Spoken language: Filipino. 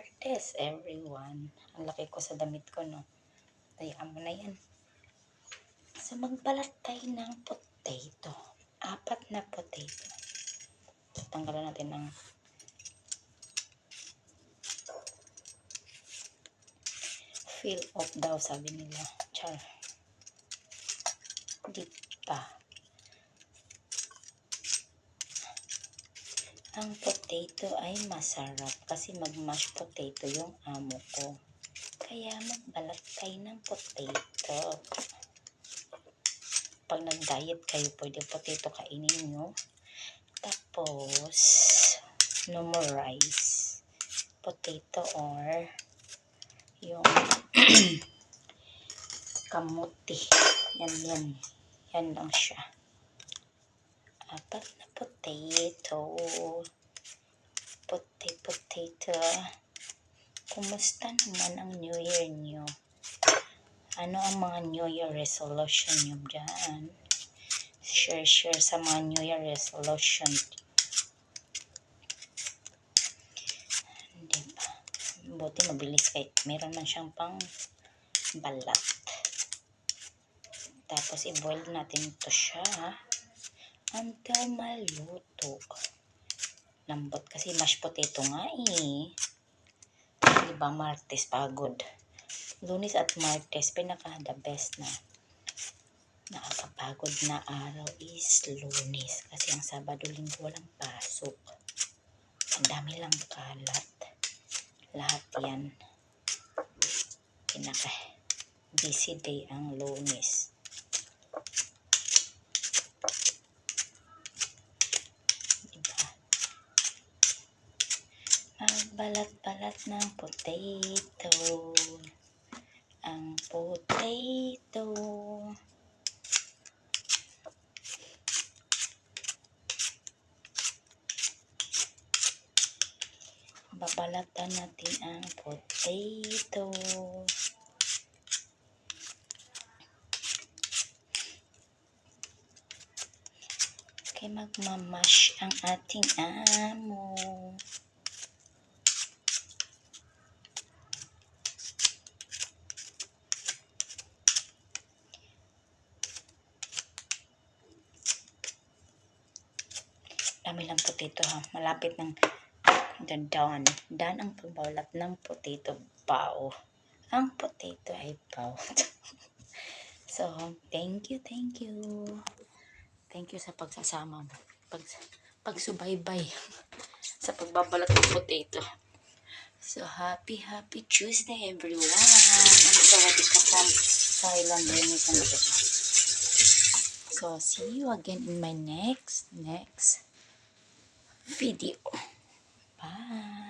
Martes, everyone. Ang laki ko sa damit ko, no? Tayaan mo na yan. So, magbalat tayo ng potato. 4 na potato. Tanggalan natin ng fill off daw, sabi nila. Char. Di pa. Ang potato ay masarap kasi mag-mash potato yung amo ko. Kaya magbalat tayo ng potato. Pag nag-diet kayo, pwede potato kainin nyo. Tapos, no more rice. Potato or yung kamuti. Yan. Yan lang siya. 4 na potato. Potato. Kumusta naman ang New Year nyo? Ano ang mga New Year resolution nyo dyan? Share sa mga New Year resolution. Diba? Buti mabilis kahit meron man siyang pang balat. Tapos i-boil natin ito siya until maluto. Lambot kasi mashed potato nga eh. Diba, Martes pagod. Lunes at Martes, pinaka the best na nakakapagod na araw is Lunes. Kasi ang Sabado, Linggo walang pasok. Ang dami lang kalat. Lahat yan. Pinaka busy day ang Lunes. Balat-balat ng potato. Ang potato. Babalatan natin ang potato. Okay, magmamash ang ating amo. Dami lang potato ha. Malapit ng dawn ang pagbalat ng potato. Bao. Ang potato ay bao. So, thank you. Thank you sa pagsasama mo. Pagsubaybay sa pagbabalat ng potato. So, happy Tuesday, everyone. I'm sorry to from Thailand. So, see you again in my next video. Bye.